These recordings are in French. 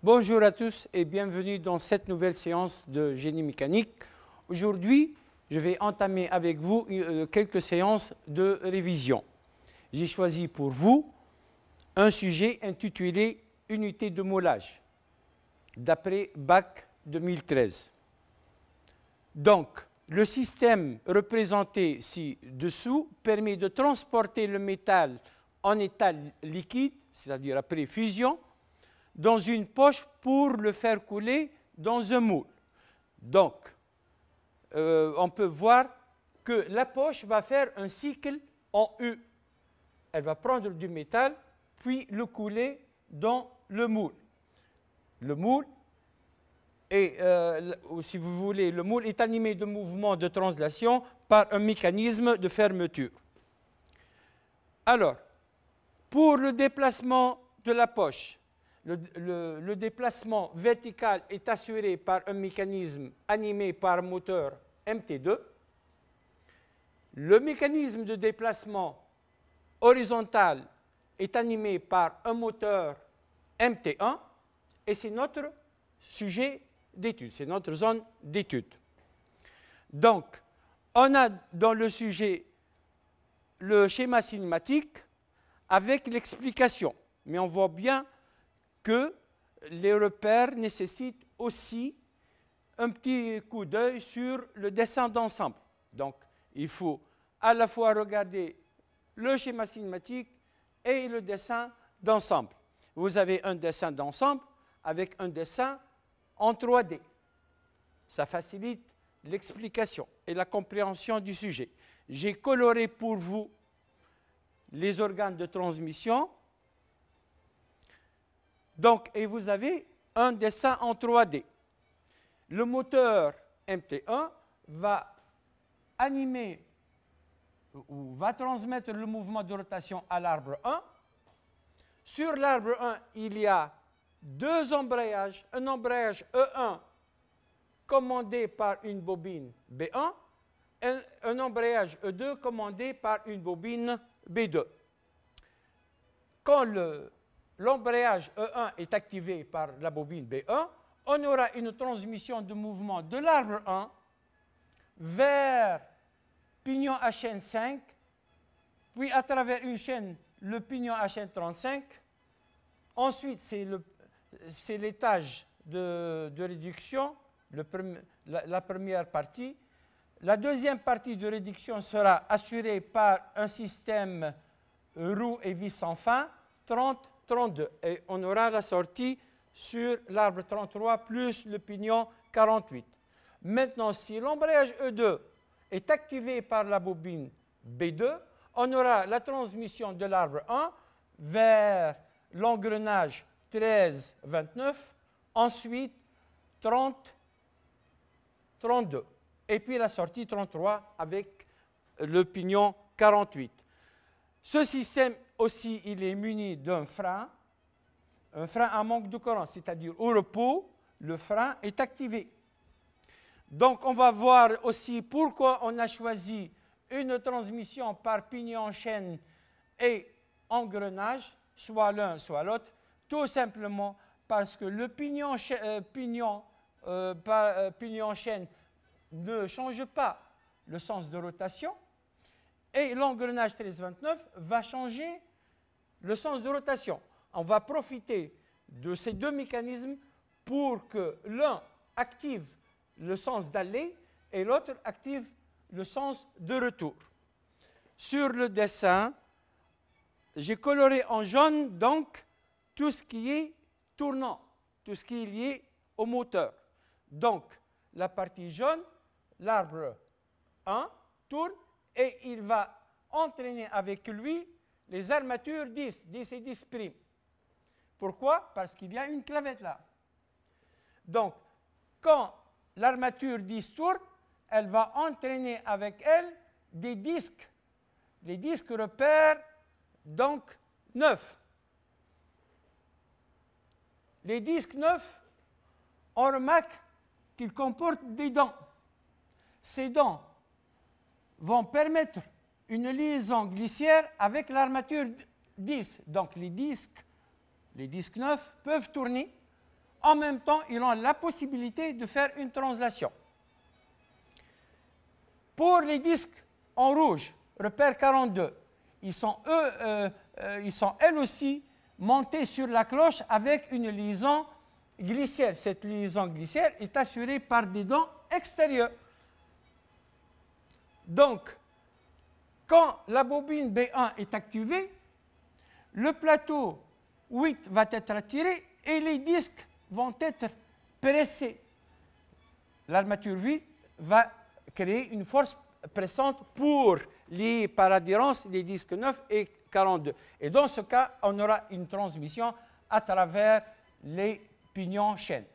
Bonjour à tous et bienvenue dans cette nouvelle séance de génie mécanique. Aujourd'hui, je vais entamer avec vous quelques séances de révision. J'ai choisi pour vous un sujet intitulé « Unité de moulage » d'après Bac 2013. Donc, le système représenté ci-dessous permet de transporter le métal en état liquide, c'est-à-dire après fusion, dans une poche pour le faire couler dans un moule. Donc, on peut voir que la poche va faire un cycle en U. Elle va prendre du métal, puis le couler dans le moule. Le moule, si vous voulez, le moule est animé de mouvements de translation par un mécanisme de fermeture. Alors, pour le déplacement de la poche, le déplacement vertical est assuré par un mécanisme animé par un moteur MT2. Le mécanisme de déplacement horizontal est animé par un moteur MT1 et c'est notre sujet d'étude, c'est notre zone d'étude. Donc, on a dans le sujet le schéma cinématique avec l'explication, mais on voit bien que les repères nécessitent aussi un petit coup d'œil sur le dessin d'ensemble. Donc, il faut à la fois regarder le schéma cinématique et le dessin d'ensemble. Vous avez un dessin d'ensemble avec un dessin en 3D. Ça facilite l'explication et la compréhension du sujet. J'ai coloré pour vous les organes de transmission. Donc, et vous avez un dessin en 3D. Le moteur MT1 va animer ou va transmettre le mouvement de rotation à l'arbre 1. Sur l'arbre 1, il y a deux embrayages. Un embrayage E1 commandé par une bobine B1 et un embrayage E2 commandé par une bobine B2. Quand l'embrayage E1 est activé par la bobine B1, on aura une transmission de mouvement de l'arbre 1 vers pignon à chaîne 5, puis à travers une chaîne, le pignon à chaîne 35. Ensuite, c'est l'étage de réduction, la première partie. La deuxième partie de réduction sera assurée par un système roue et vis sans fin, 30-32. Et on aura la sortie sur l'arbre 33 plus le pignon 48. Maintenant, si l'embrayage E2 est activé par la bobine B2, on aura la transmission de l'arbre 1 vers l'engrenage 13-29, ensuite 30-32, et puis la sortie 33 avec le pignon 48. Ce système aussi, il est muni d'un frein, un frein à manque de courant, c'est-à-dire au repos, le frein est activé. Donc, on va voir aussi pourquoi on a choisi une transmission par pignon-chaîne et engrenage, soit l'un, soit l'autre, tout simplement parce que le pignon-chaîne ne change pas le sens de rotation et l'engrenage 13-29 va changer le sens de rotation. On va profiter de ces deux mécanismes pour que l'un active le sens d'aller et l'autre active le sens de retour. Sur le dessin, j'ai coloré en jaune donc tout ce qui est tournant, tout ce qui est lié au moteur. Donc, la partie jaune, l'arbre 1 tourne et il va entraîner avec lui les armatures 10 et 10'. Pourquoi? Parce qu'il y a une clavette là. Donc, quand l'armature 10 tourne, elle va entraîner avec elle des disques. Les disques repèrent donc 9. Les disques 9, on remarque qu'ils comportent des dents. Ces dents vont permettre une liaison glissière avec l'armature 10. Donc les disques 9 peuvent tourner en même temps, ils ont la possibilité de faire une translation. Pour les disques en rouge, repère 42, ils sont elles aussi montés sur la cloche avec une liaison glissière. Cette liaison glissière est assurée par des dents extérieures. Donc, quand la bobine B1 est activée, le plateau 8 va être attiré et les disques vont être pressés. L'armature 8 va créer une force pressante pour lier par adhérence les disques 9 et 42. Et dans ce cas, on aura une transmission à travers les pignons chaînes.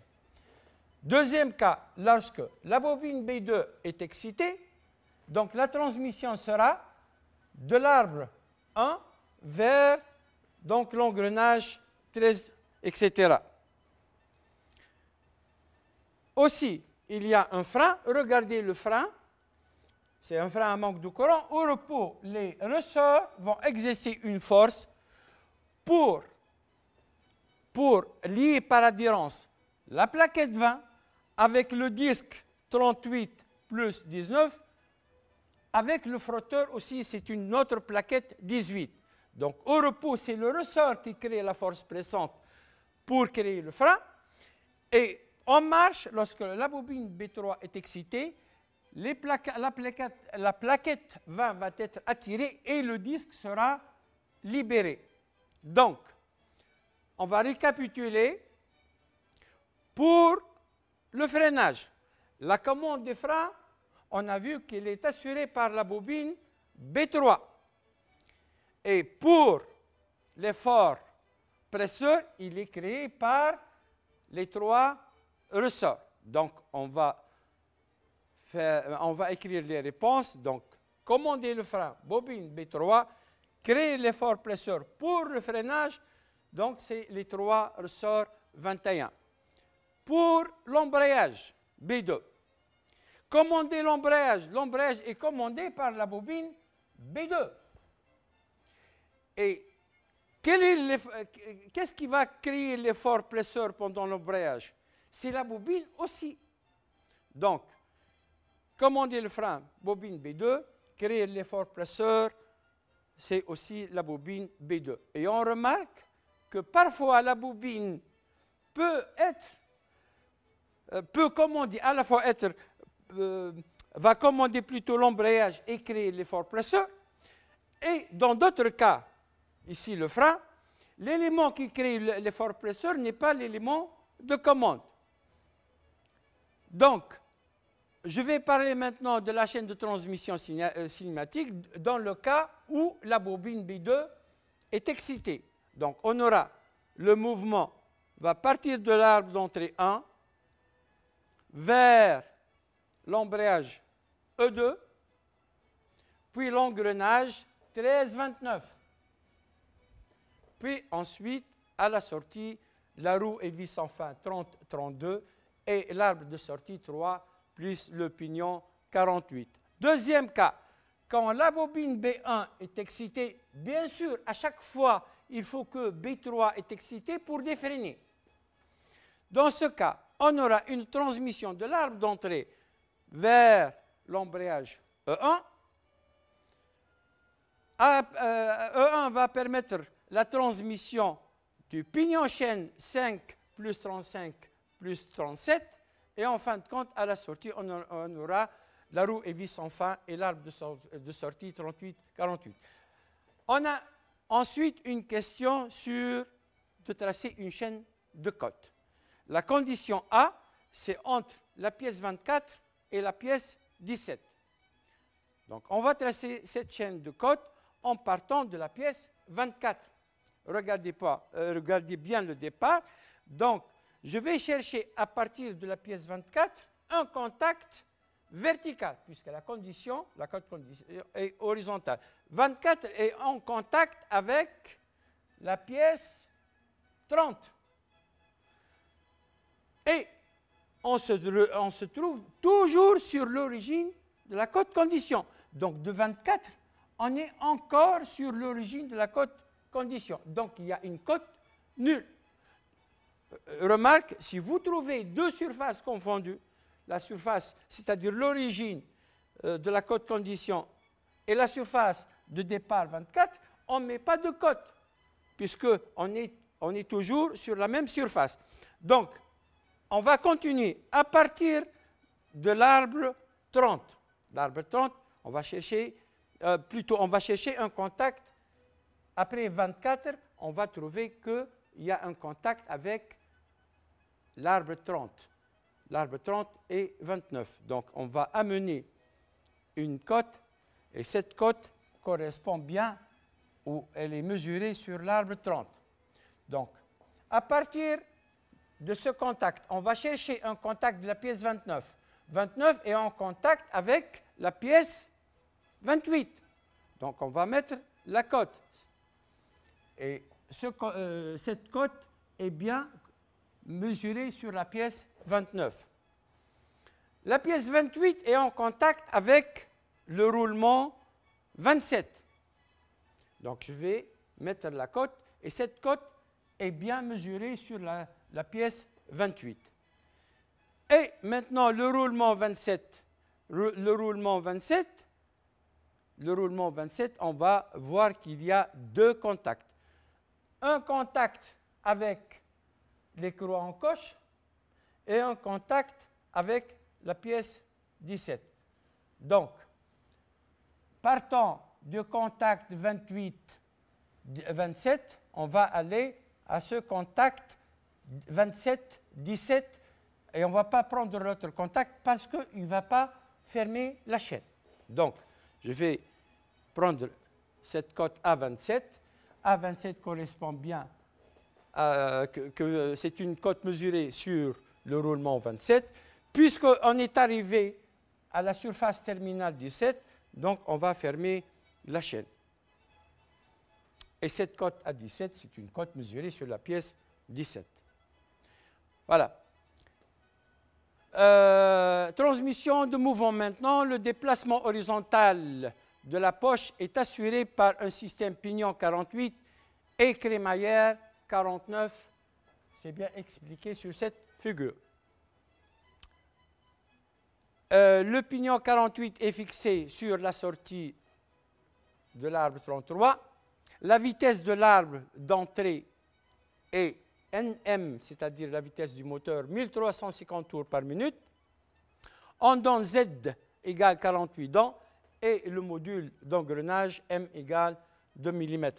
Deuxième cas, lorsque la bobine B2 est excitée, donc la transmission sera de l'arbre 1 vers l'engrenage 13, etc. Aussi, il y a un frein. Regardez le frein. C'est un frein à manque de courant. Au repos, les ressorts vont exercer une force pour lier par adhérence la plaquette 20 avec le disque 38 plus 19. Avec le frotteur aussi, c'est une autre plaquette 18. Donc, au repos, c'est le ressort qui crée la force pressante pour créer le frein. Et en marche, lorsque la bobine B3 est excitée, la plaquette 20 va être attirée et le disque sera libéré. Donc, on va récapituler. Pour le freinage, la commande des freins, on a vu qu'elle est assurée par la bobine B3. Et pour l'effort presseur, il est créé par les 3 ressorts. Donc, on va écrire les réponses. Donc, commander le frein, bobine B3, créer l'effort presseur pour le freinage. Donc, c'est les 3 ressorts 21. Pour l'embrayage, B2. Commander l'embrayage. L'embrayage est commandé par la bobine B2. Et qu'est-ce qui va créer l'effort presseur pendant l'embrayage? C'est la bobine aussi. Donc, commander le frein, bobine B2, créer l'effort presseur, c'est aussi la bobine B2. Et on remarque que parfois la bobine commander à la fois va commander plutôt l'embrayage et créer l'effort presseur. Et dans d'autres cas, ici le frein, l'élément qui crée l'effort presseur n'est pas l'élément de commande. Donc, je vais parler maintenant de la chaîne de transmission cinématique dans le cas où la bobine B2 est excitée. Donc, on aura le mouvement va partir de l'arbre d'entrée 1 vers l'embrayage E2, puis l'engrenage 13-29. Puis ensuite, à la sortie, la roue et vis sans fin 30-32 et l'arbre de sortie 3 plus le pignon 48. Deuxième cas, quand la bobine B1 est excitée, bien sûr, à chaque fois, il faut que B3 est excité pour défreiner. Dans ce cas, on aura une transmission de l'arbre d'entrée vers l'embrayage E1. E1 va permettre la transmission du pignon chaîne 5 plus 35 plus 37. Et en fin de compte, à la sortie, on aura la roue et vis sans fin et l'arbre de sortie 38-48. On a ensuite une question de tracer une chaîne de côte. La condition A, c'est entre la pièce 24 et la pièce 17. Donc, on va tracer cette chaîne de côte en partant de la pièce 24. Regardez bien le départ. Donc, je vais chercher à partir de la pièce 24 un contact vertical, puisque la côte condition est horizontale. 24 est en contact avec la pièce 30. Et on se trouve toujours sur l'origine de la côte condition. Donc, de 24, on est encore sur l'origine de la côte condition. Donc, il y a une côte nulle. remarque, si vous trouvez deux surfaces confondues, la surface, c'est-à-dire l'origine de la cote condition et la surface de départ 24, on ne met pas de cote, puisqu'on est toujours sur la même surface. Donc, on va continuer à partir de l'arbre 30. L'arbre 30, on va chercher un contact. Après 24, on va trouver qu'il y a un contact avec l'arbre 30. L'arbre 30 est 29. Donc, on va amener une cote, et cette cote correspond bien, ou elle est mesurée sur l'arbre 30. Donc, à partir de ce contact, on va chercher un contact de la pièce 29. 29 est en contact avec la pièce 28. Donc, on va mettre la cote. Et cette cote est bien mesurée sur la pièce 29. La pièce 28 est en contact avec le roulement 27. Donc, je vais mettre la cote, et cette cote est bien mesurée sur la pièce 28. Et maintenant, le roulement 27, on va voir qu'il y a deux contacts. Un contact avec les croix en coche et un contact avec la pièce 17. Donc, partant du contact 28-27, on va aller à ce contact 27-17 et on ne va pas prendre l'autre contact parce qu'il ne va pas fermer la chaîne. Donc, je vais prendre cette cote A27. A27 correspond bien que c'est une cote mesurée sur le roulement 27. Puisqu'on est arrivé à la surface terminale 17, donc on va fermer la chaîne. Et cette cote A17, c'est une cote mesurée sur la pièce 17. Voilà. Transmission de mouvement maintenant. Le déplacement horizontal de la poche est assuré par un système pignon 48 et crémaillère 49. C'est bien expliqué sur cette figure. Le pignon 48 est fixé sur la sortie de l'arbre 33. La vitesse de l'arbre d'entrée est Nm, c'est-à-dire la vitesse du moteur, 1350 tours par minute. En dents Z égale 48 dents et le module d'engrenage M égale 2 mm.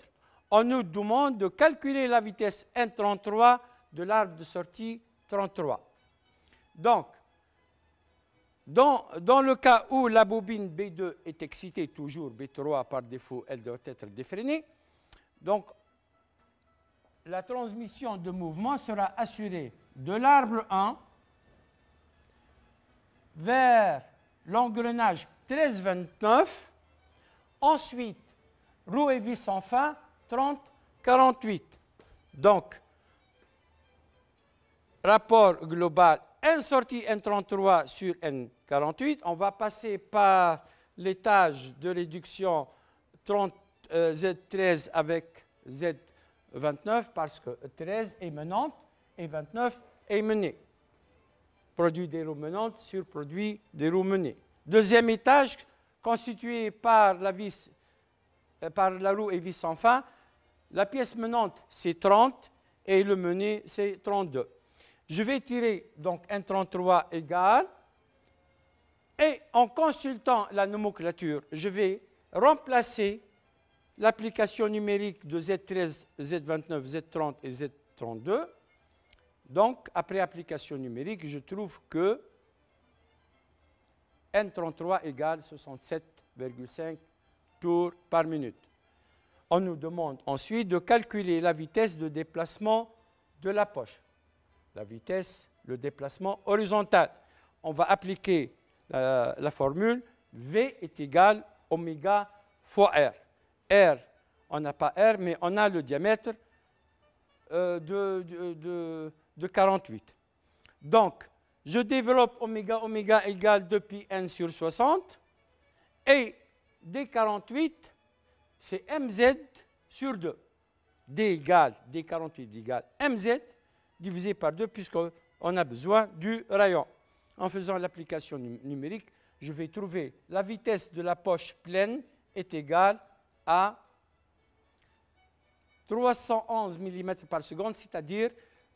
On nous demande de calculer la vitesse N33 de l'arbre de sortie 33. Donc, dans le cas où la bobine B2 est excitée, toujours B3 par défaut, elle doit être défrénée. Donc, la transmission de mouvement sera assurée de l'arbre 1 vers l'engrenage 1329, ensuite roue et vis sans fin 30-48. Donc, rapport global N sortie N33 sur N48, on va passer par l'étage de réduction Z13 avec Z29 parce que 13 est menante et 29 est menée. Produit des roues menantes sur produit des roues menées. Deuxième étage constitué par la roue et vis sans fin. La pièce menante c'est 30 et le mené c'est 32. Je vais tirer donc N33 égale, et en consultant la nomenclature, je vais remplacer l'application numérique de Z13, Z29, Z30 et Z32. Donc, après application numérique, je trouve que N33 égale 67,5 tours par minute. On nous demande ensuite de calculer la vitesse de déplacement de la poche. La vitesse, le déplacement horizontal. On va appliquer la formule V est égal oméga fois R. R, on n'a pas R, mais on a le diamètre de 48. Donc, je développe oméga égale 2 pi n sur 60, et D48, c'est mz sur 2. D48 égale mz divisé par 2 puisqu'on a besoin du rayon. En faisant l'application numérique, je vais trouver la vitesse de la poche pleine est égale à 311 mm par seconde, c'est-à-dire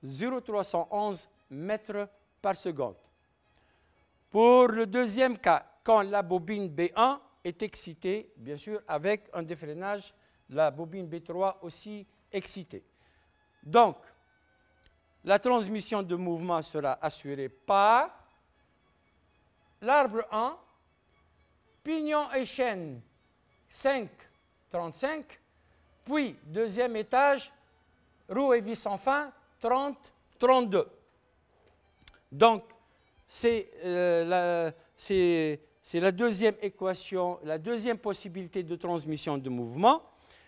0,311 mètres par seconde. Pour le deuxième cas, quand la bobine B1 est excitée, bien sûr, avec un défreinage, la bobine B3 aussi excitée. Donc, la transmission de mouvement sera assurée par l'arbre 1, pignon et chaîne 5, 35, puis deuxième étage, roue et vis sans fin 30, 32. Donc, c'est la deuxième équation, la deuxième possibilité de transmission de mouvement.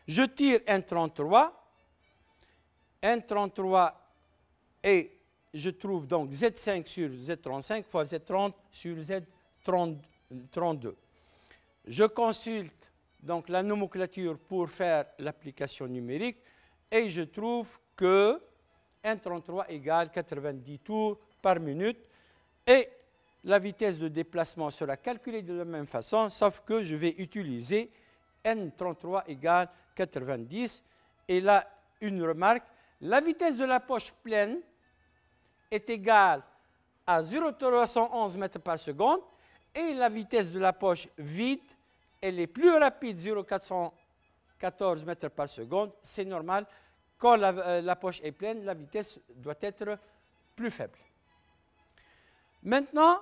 Je tire N33. N33 et je trouve donc Z5 sur Z35 fois Z30 sur Z32. Je consulte donc la nomenclature pour faire l'application numérique et je trouve que N33 égale 90 tours par minute et la vitesse de déplacement sera calculée de la même façon, sauf que je vais utiliser N33 égale 90. Et là, une remarque, la vitesse de la poche pleine est égale à 0,311 mètres par seconde et la vitesse de la poche vide, elle est plus rapide, 0,414 mètres par seconde. C'est normal, quand la poche est pleine, la vitesse doit être plus faible. Maintenant,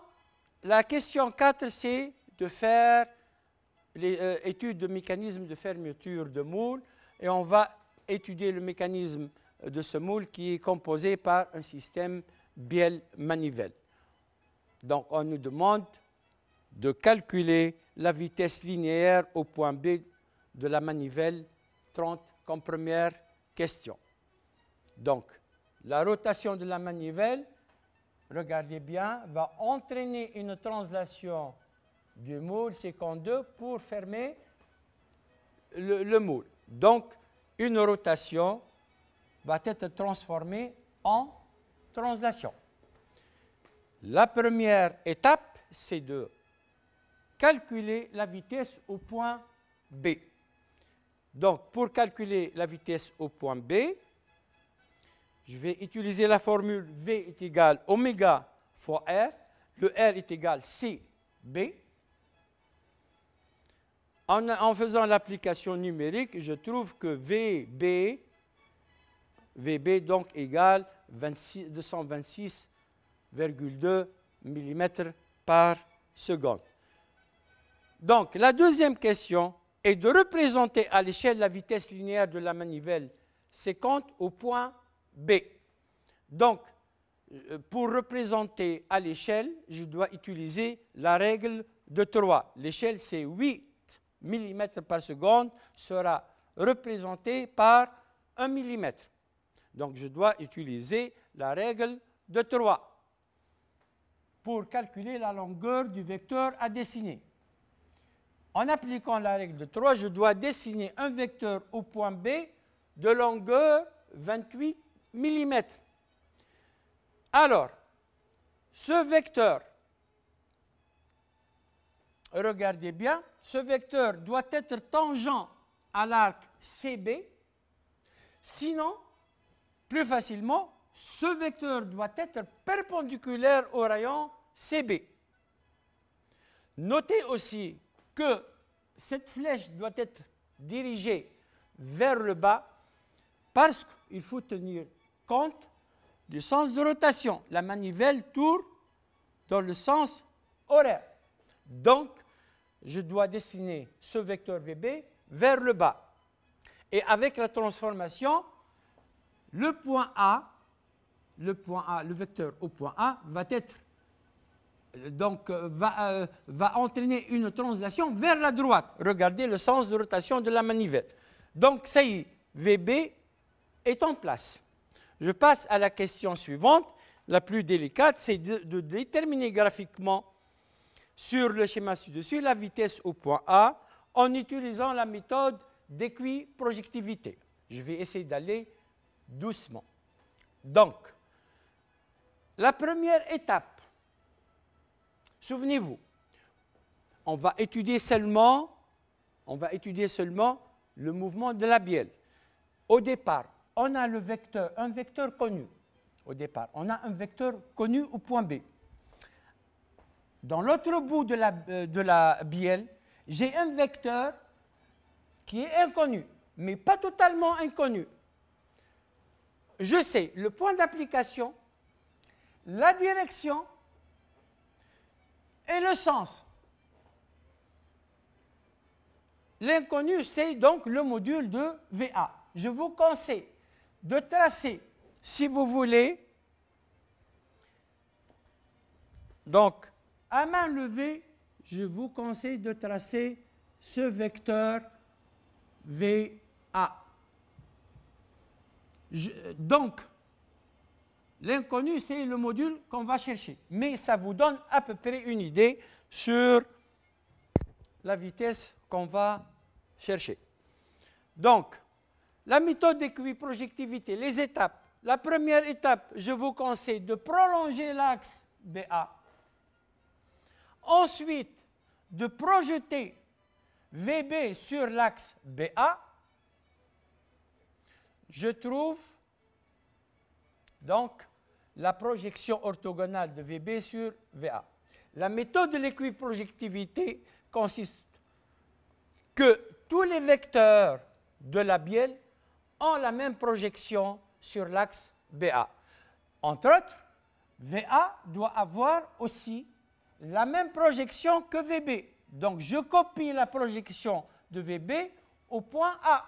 la question 4, c'est de faire l'étude de mécanisme de fermeture de moule et on va étudier le mécanisme de ce moule qui est composé par un système bielle-manivelle. Donc, on nous demande de calculer la vitesse linéaire au point B de la manivelle 30 comme première question. Donc, la rotation de la manivelle, regardez bien, va entraîner une translation du moule C2 pour fermer le moule. Donc, une rotation va être transformée en translation. La première étape, c'est de calculer la vitesse au point B. Donc, pour calculer la vitesse au point B, je vais utiliser la formule V est égal oméga fois R. Le R est égal CB. En faisant l'application numérique, je trouve que VB donc égale 226,2 mm par seconde. Donc, la deuxième question est de représenter à l'échelle la vitesse linéaire de la manivelle 50 au point B. Donc, pour représenter à l'échelle, je dois utiliser la règle de 3. L'échelle, c'est 8 mm par seconde, sera représentée par 1 mm. Donc, je dois utiliser la règle de 3 pour calculer la longueur du vecteur à dessiner. En appliquant la règle de 3, je dois dessiner un vecteur au point B de longueur 28 mm. Alors, ce vecteur, regardez bien, ce vecteur doit être tangent à l'arc CB, sinon, plus facilement, ce vecteur doit être perpendiculaire au rayon CB. Notez aussi que cette flèche doit être dirigée vers le bas parce qu'il faut tenir compte du sens de rotation. La manivelle tourne dans le sens horaire. Donc, je dois dessiner ce vecteur VB vers le bas. Et avec la transformation, le point A, le vecteur au point A va être donc va entraîner une translation vers la droite. Regardez le sens de rotation de la manivelle. Donc, ça y est, VB est en place. Je passe à la question suivante, la plus délicate, c'est de déterminer graphiquement sur le schéma ci-dessus la vitesse au point A en utilisant la méthode d'équiprojectivité. Je vais essayer d'aller doucement. Donc, La première étape, souvenez-vous, on va étudier seulement le mouvement de la bielle. Au départ, on a un vecteur connu. Au départ, on a un vecteur connu au point B. Dans l'autre bout de la bielle, j'ai un vecteur qui est inconnu, mais pas totalement inconnu. Je sais le point d'application, la direction et le sens. L'inconnu, c'est donc le module de VA. Je vous conseille de tracer, si vous voulez, donc à main levée, je vous conseille de tracer ce vecteur VA. Donc, l'inconnu, c'est le module qu'on va chercher. Mais ça vous donne à peu près une idée sur la vitesse qu'on va chercher. Donc, la méthode d'équiprojectivité, les étapes. La première étape, je vous conseille de prolonger l'axe BA. Ensuite, de projeter VB sur l'axe BA. Je trouve donc la projection orthogonale de VB sur VA. La méthode de l'équiprojectivité consiste que tous les vecteurs de la bielle ont la même projection sur l'axe BA. Entre autres, VA doit avoir aussi la même projection que VB. Donc, je copie la projection de VB au point A.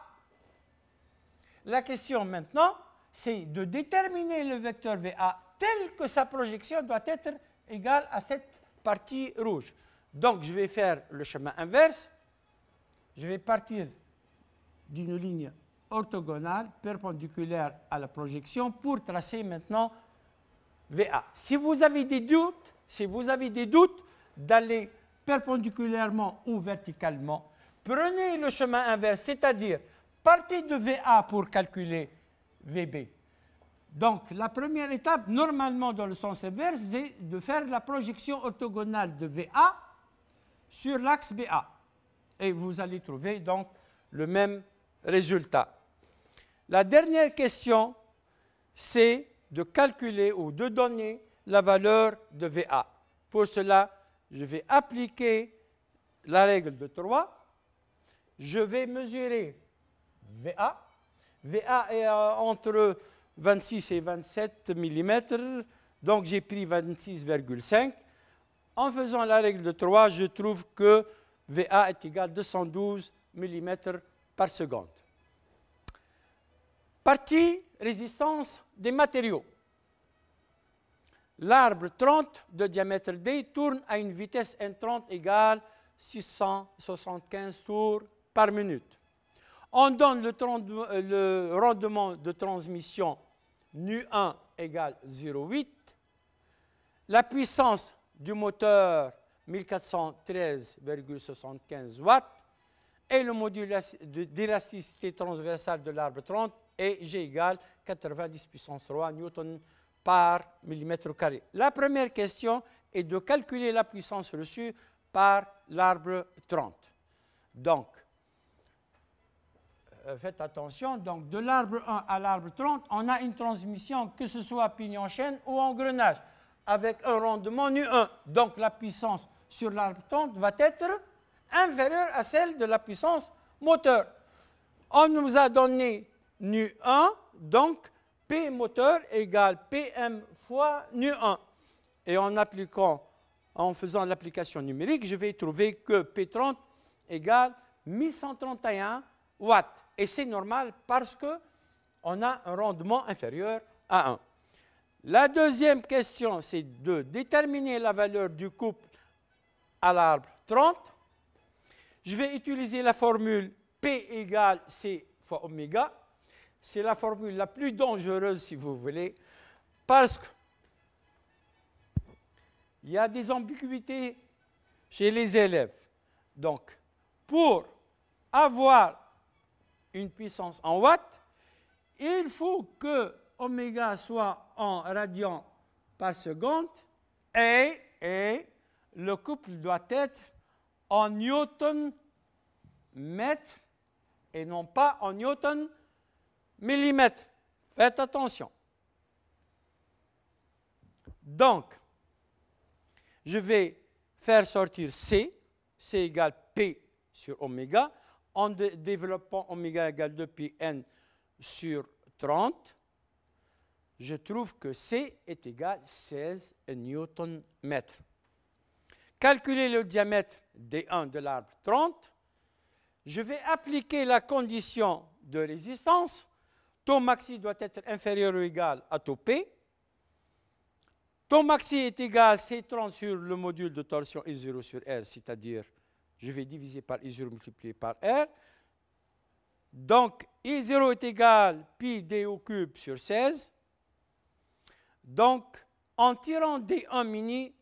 La question maintenant, c'est de déterminer le vecteur VA tel que sa projection doit être égale à cette partie rouge. Donc, je vais faire le chemin inverse. Je vais partir d'une ligne orthogonale perpendiculaire à la projection pour tracer maintenant VA. Si vous avez des doutes, d'aller perpendiculairement ou verticalement, prenez le chemin inverse, c'est-à-dire partez de VA pour calculer VB. Donc, la première étape, normalement dans le sens inverse, c'est de faire la projection orthogonale de VA sur l'axe BA. Et vous allez trouver donc le même résultat. La dernière question, c'est de calculer ou de donner la valeur de VA. Pour cela, je vais appliquer la règle de 3. Je vais mesurer VA. VA est entre 26 et 27 mm, donc j'ai pris 26,5. En faisant la règle de 3, je trouve que VA est égal à 212 mm par seconde. Partie résistance des matériaux. L'arbre 30 de diamètre D tourne à une vitesse N30 égale 675 tours par minute. On donne le rendement de transmission nu1 égale 0,8. La puissance du moteur 1413,75 watts et le module d'élasticité transversale de l'arbre 30 est G égale 90 puissance 3 newton par millimètre carré. La première question est de calculer la puissance reçue par l'arbre 30. Donc, faites attention, donc de l'arbre 1 à l'arbre 30, on a une transmission, que ce soit pignon-chaîne ou engrenage, avec un rendement nu1. Donc, la puissance sur l'arbre 30 va être inférieure à celle de la puissance moteur. On nous a donné nu1, donc P moteur égale PM fois nu1. Et en faisant l'application numérique, je vais trouver que P30 égale 1131 watts. Et c'est normal parce qu'on a un rendement inférieur à 1. La deuxième question, c'est de déterminer la valeur du couple à l'arbre 30. Je vais utiliser la formule P égale C fois oméga. C'est la formule la plus dangereuse, si vous voulez, parce qu'il y a des ambiguïtés chez les élèves. Donc, pour avoir une puissance en watts, il faut que oméga soit en radians par seconde et le couple doit être en newton mètre et non pas en newton millimètre. Faites attention. Donc, je vais faire sortir C égale P sur oméga, en développant oméga égale 2 pi n sur 30, je trouve que C est égal à 16 newton mètre. Calculer le diamètre D1 de l'arbre 30, je vais appliquer la condition de résistance. Taux maxi doit être inférieur ou égal à taux P. Taux maxi est égal à C30 sur le module de torsion I0 sur R, c'est-à-dire je vais diviser par I0 multiplié par R. Donc, I0 est égal à pi d au cube sur 16. Donc, en tirant D1 mini,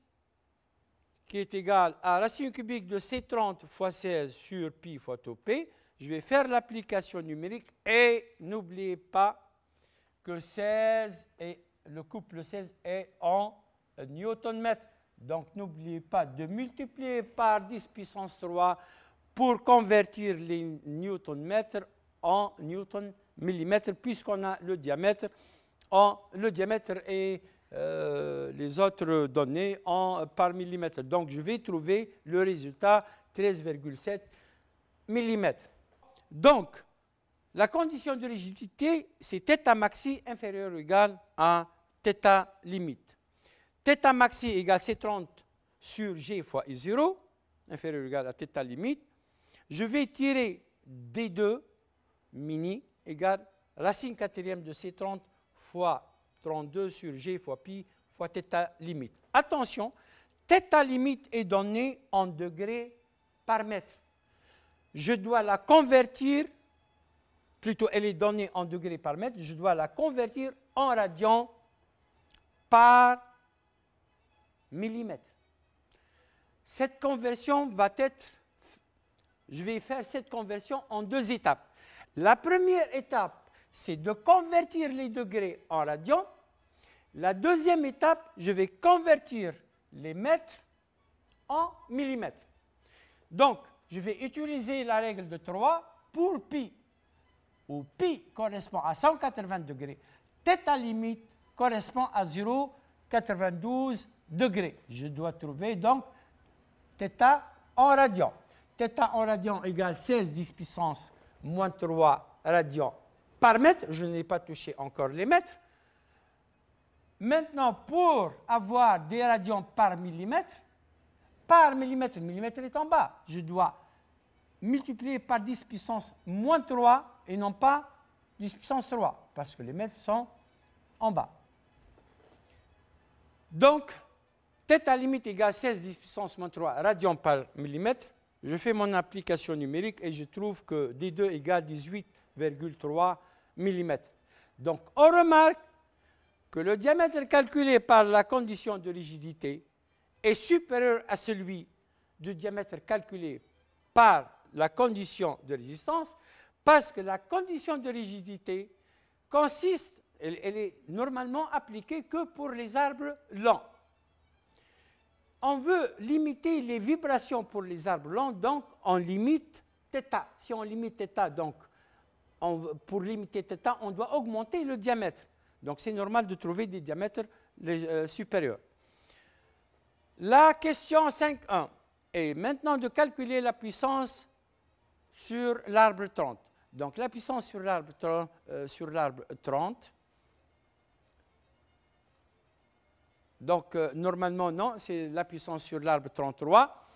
qui est égal à racine cubique de C30 fois 16 sur pi fois taux P, je vais faire l'application numérique et n'oubliez pas que 16 et le couple 16 est en newton-mètre. Donc, n'oubliez pas de multiplier par 10 puissance 3 pour convertir les newton-mètres en newton-millimètres, puisqu'on a le diamètre et les autres données par millimètre. Donc, je vais trouver le résultat 13,7 mm. Donc, la condition de rigidité, c'est θ maxi inférieur ou égal à θ limite. θ maxi égale C30 sur G fois I0, inférieur ou égal à θ limite. Je vais tirer D2 mini égale racine quatrième de C30 fois 32 sur G fois pi fois θ limite. Attention, θ limite est donnée en degrés par mètre. Je dois la convertir, plutôt elle est donnée en degrés par mètre, je dois la convertir en radians par millimètre. Cette conversion va être, je vais faire cette conversion en deux étapes. La première étape, c'est de convertir les degrés en radians. La deuxième étape, je vais convertir les mètres en millimètres. Donc, je vais utiliser la règle de 3 pour pi, où pi correspond à 180 degrés. θ limite correspond à 0,92 degrés. Je dois trouver donc θ en radians. θ en radians égale 16 10 puissance moins 3 radians par mètre. Je n'ai pas touché encore les mètres. Maintenant, pour avoir des radians par millimètre, le millimètre est en bas. Je dois multiplier par 10 puissance moins 3 et non pas 10 puissance 3, parce que les mètres sont en bas. Donc, θ limite égale 16 10 puissance moins 3 radians par millimètre. Je fais mon application numérique et je trouve que D2 égale 18,3 mm. Donc, on remarque que le diamètre calculé par la condition de rigidité est supérieur à celui du diamètre calculé par la condition de résistance, parce que la condition de rigidité consiste, elle est normalement appliquée que pour les arbres lents. On veut limiter les vibrations pour les arbres lents, donc on limite θ. Si on limite θ, donc pour limiter θ, on doit augmenter le diamètre. Donc c'est normal de trouver des diamètres supérieurs. La question 5.1 est maintenant de calculer la puissance sur l'arbre 30. Donc la puissance sur l'arbre 30, donc normalement non, c'est la puissance sur l'arbre 33.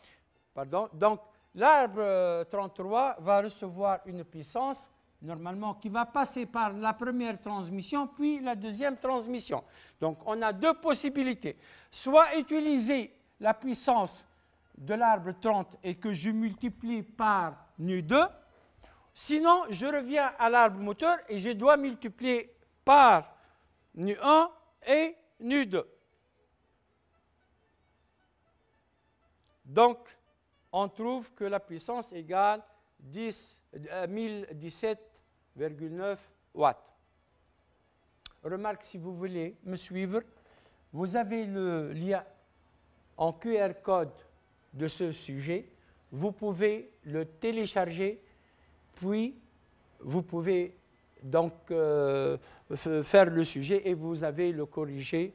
Pardon. Donc l'arbre 33 va recevoir une puissance normalement qui va passer par la première transmission puis la deuxième transmission. Donc on a deux possibilités. Soit utiliser la puissance de l'arbre 30 et que je multiplie par nu2. Sinon, je reviens à l'arbre moteur et je dois multiplier par nu1 et nu2. Donc, on trouve que la puissance égale 1017,9 watts. Remarque, si vous voulez me suivre, vous avez le lien en QR code de ce sujet. Vous pouvez le télécharger, puis vous pouvez donc faire le sujet et vous avez le corrigé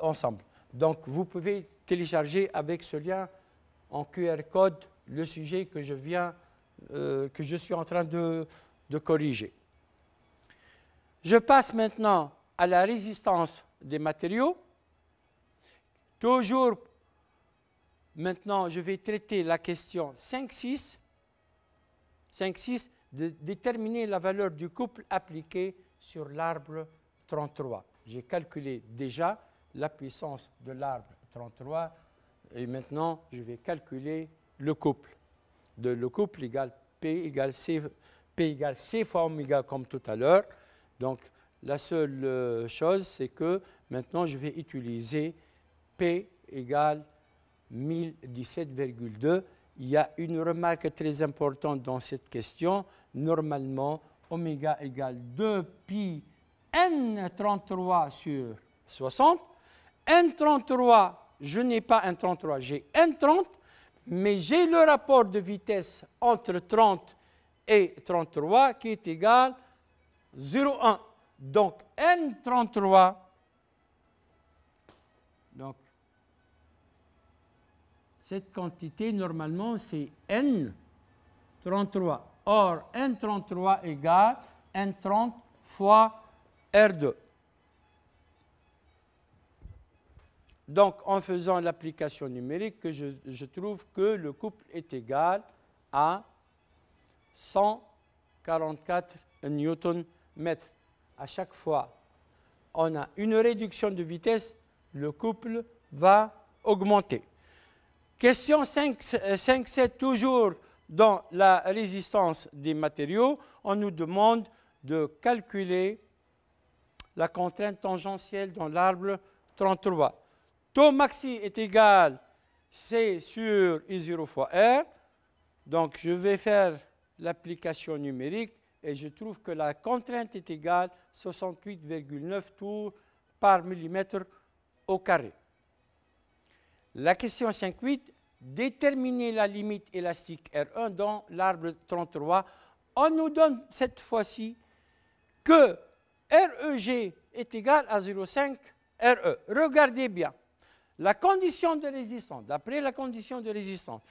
ensemble. Donc, vous pouvez télécharger avec ce lien en QR code le sujet que je suis en train de corriger. Je passe maintenant à la résistance des matériaux. Toujours, maintenant, je vais traiter la question 5.6. 5.6, de déterminer la valeur du couple appliqué sur l'arbre 33. J'ai calculé déjà la puissance de l'arbre 33 et maintenant je vais calculer le couple. Le couple égale P égale C fois oméga comme tout à l'heure. Donc la seule chose c'est que maintenant je vais utiliser P égale 1017,2. Il y a une remarque très importante dans cette question. Normalement, oméga égale 2 pi n33 sur 60. N33, je n'ai pas N33, j'ai N30, mais j'ai le rapport de vitesse entre 30 et 33 qui est égal 0,1. Donc N33, donc cette quantité, normalement, c'est N33. Or, N33 égale N30 fois R2. Donc, en faisant l'application numérique, je trouve que le couple est égal à 144 Nm. À chaque fois, on a une réduction de vitesse, le couple va augmenter. Question 5.7, toujours dans la résistance des matériaux, on nous demande de calculer la contrainte tangentielle dans l'arbre 33. Taux maxi est égal C sur I0 fois R. Donc, je vais faire l'application numérique et je trouve que la contrainte est égale à 68,9 tours par millimètre au carré. La question 5.8, déterminer la limite élastique R1 dans l'arbre 33. On nous donne cette fois-ci que REG est égal à 0,5 RE. Regardez bien. La condition de résistance, d'après la condition de résistance,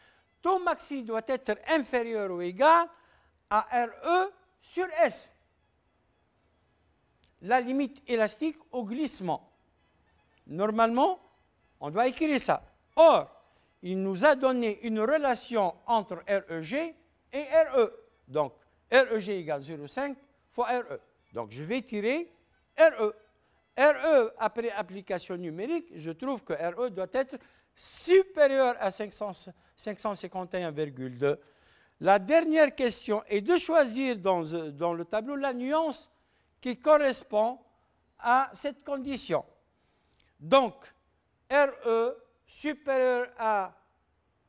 taux maxi doit être inférieur ou égal à RE sur S. La limite élastique au glissement. Normalement, on doit écrire ça. Or, il nous a donné une relation entre REG et RE. Donc, REG égale 0,5 fois RE. Donc, je vais tirer RE. RE, après application numérique, je trouve que RE doit être supérieur à 551,2. La dernière question est de choisir dans le tableau la nuance qui correspond à cette condition. Donc, RE supérieur à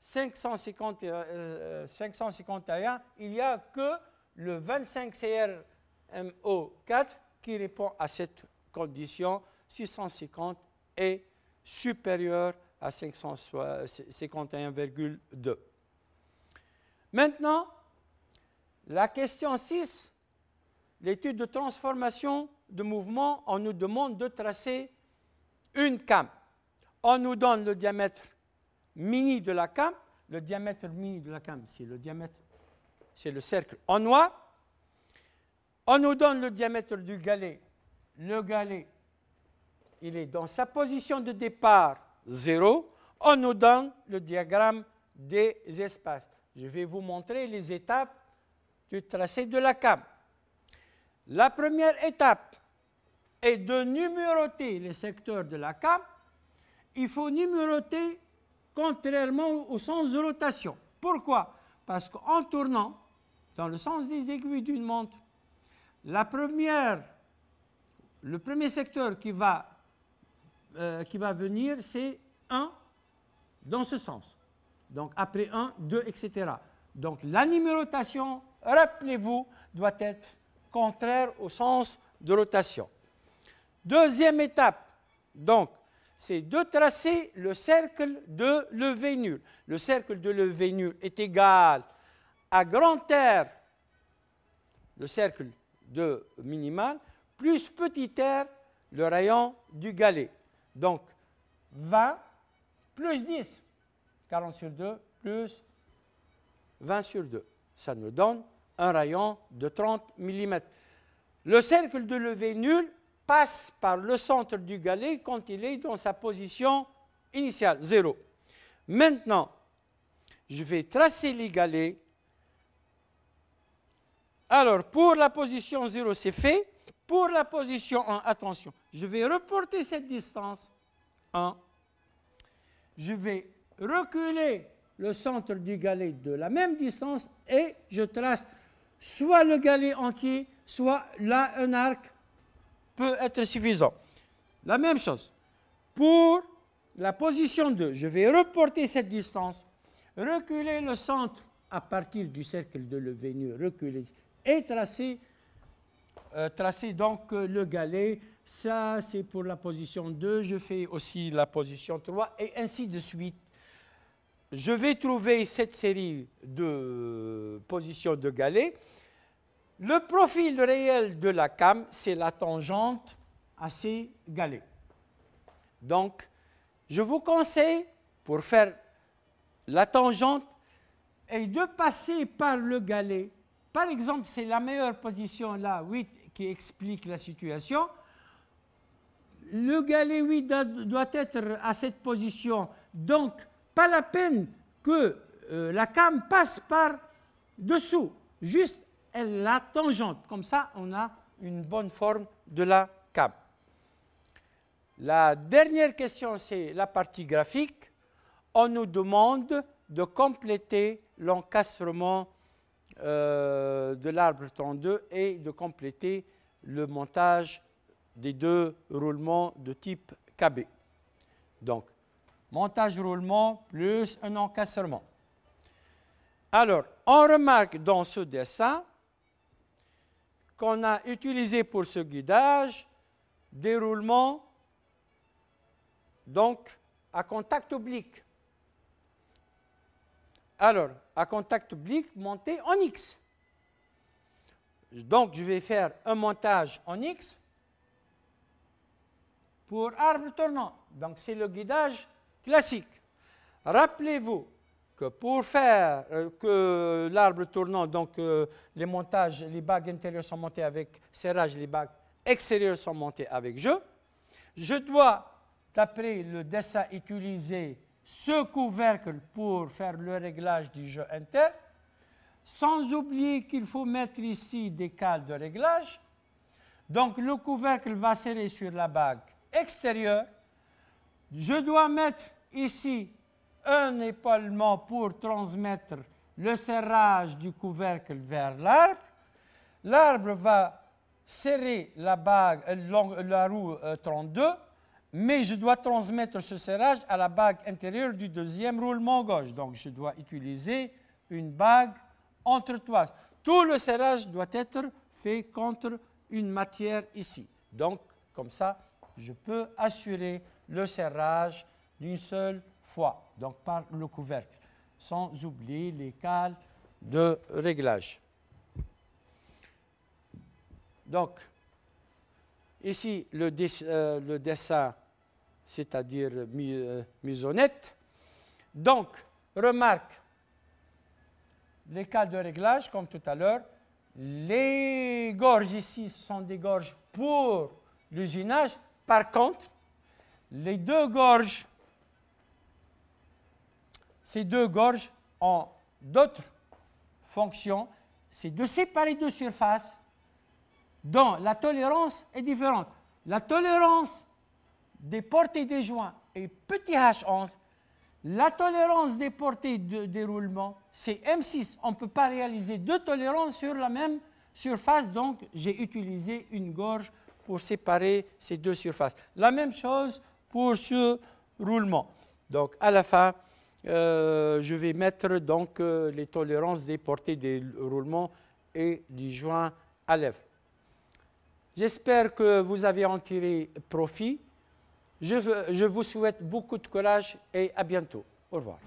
551, il n'y a que le 25 CRMO4 qui répond à cette condition. 650 est supérieur à 551,2. Maintenant, la question 6, l'étude de transformation de mouvement, on nous demande de tracer une came. On nous donne le diamètre mini de la came. Le diamètre mini de la came, c'est le diamètre, c'est le cercle en noir. On nous donne le diamètre du galet. Le galet, il est dans sa position de départ 0. On nous donne le diagramme des espaces. Je vais vous montrer les étapes du tracé de la came. La première étape est de numéroter les secteurs de la came. Il faut numéroter contrairement au sens de rotation. Pourquoi? Parce qu'en tournant dans le sens des aiguilles d'une montre, le premier secteur qui va venir, c'est 1 dans ce sens. Donc après 1, 2, etc. Donc la numérotation, rappelez-vous, doit être contraire au sens de rotation. Deuxième étape, donc c'est de tracer le cercle de levée nulle. Le cercle de levée nulle est égal à grand R, le cercle de minimal, plus petit r, le rayon du galet. Donc, 20 plus 10, 40 sur 2 plus 20 sur 2. Ça nous donne un rayon de 30 mm. Le cercle de levée nulle passe par le centre du galet quand il est dans sa position initiale, 0. Maintenant, je vais tracer les galets. Alors, pour la position 0, c'est fait. Pour la position 1, attention, je vais reporter cette distance, 1. Je vais reculer le centre du galet de la même distance et je trace soit le galet entier, soit là un arc peut être suffisant. La même chose. Pour la position 2, je vais reporter cette distance, reculer le centre à partir du cercle de levée nulle, reculer et tracer donc le galet. Ça, c'est pour la position 2. Je fais aussi la position 3 et ainsi de suite. Je vais trouver cette série de positions de galets. Le profil réel de la came, c'est la tangente à ces galets. Donc, je vous conseille, pour faire la tangente, et de passer par le galet. Par exemple, c'est la meilleure position, là, 8, qui explique la situation. Le galet 8 doit être à cette position. Donc, pas la peine que la came passe par dessous. Juste la tangente. Comme ça, on a une bonne forme de la came. La dernière question, c'est la partie graphique. On nous demande de compléter l'encastrement de l'arbre 32 et de compléter le montage des deux roulements de type KB. Donc, montage roulement plus un encastrement. Alors, on remarque dans ce dessin qu'on a utilisé pour ce guidage des roulements donc à contact oblique. Alors, à contact oblique monté en X. Donc, je vais faire un montage en X pour arbre tournant. Donc, c'est le guidage classique. Rappelez-vous que pour faire que l'arbre tournant, donc les montages, les bagues intérieures sont montées avec serrage, les bagues extérieures sont montées avec jeu, je dois, d'après le dessin, utiliser ce couvercle pour faire le réglage du jeu interne, sans oublier qu'il faut mettre ici des cales de réglage. Donc le couvercle va serrer sur la bague extérieure. Je dois mettre ici un épaulement pour transmettre le serrage du couvercle vers l'arbre. L'arbre va serrer la bague, la roue 32, mais je dois transmettre ce serrage à la bague intérieure du deuxième roulement gauche. Donc, je dois utiliser une bague entretoise. Tout le serrage doit être fait contre une matière ici. Donc, comme ça, je peux assurer le serrage d'une seule fois, donc par le couvercle, sans oublier les cales de réglage. Donc, ici, le dessin, c'est-à-dire mise au net. Donc, remarque, les cales de réglage, comme tout à l'heure, les gorges ici, ce sont des gorges pour l'usinage. Par contre, les deux gorges, ces deux gorges ont d'autres fonctions, c'est de séparer deux surfaces dont la tolérance est différente. La tolérance des portées des joints est petit h11. La tolérance des portées des roulements, c'est M6. On ne peut pas réaliser deux tolérances sur la même surface, donc j'ai utilisé une gorge pour séparer ces deux surfaces. La même chose pour ce roulement. Donc à la fin, je vais mettre donc les tolérances des portées des roulements et du joint à lèvres. J'espère que vous avez en tiré profit. Je vous souhaite beaucoup de courage et à bientôt. Au revoir.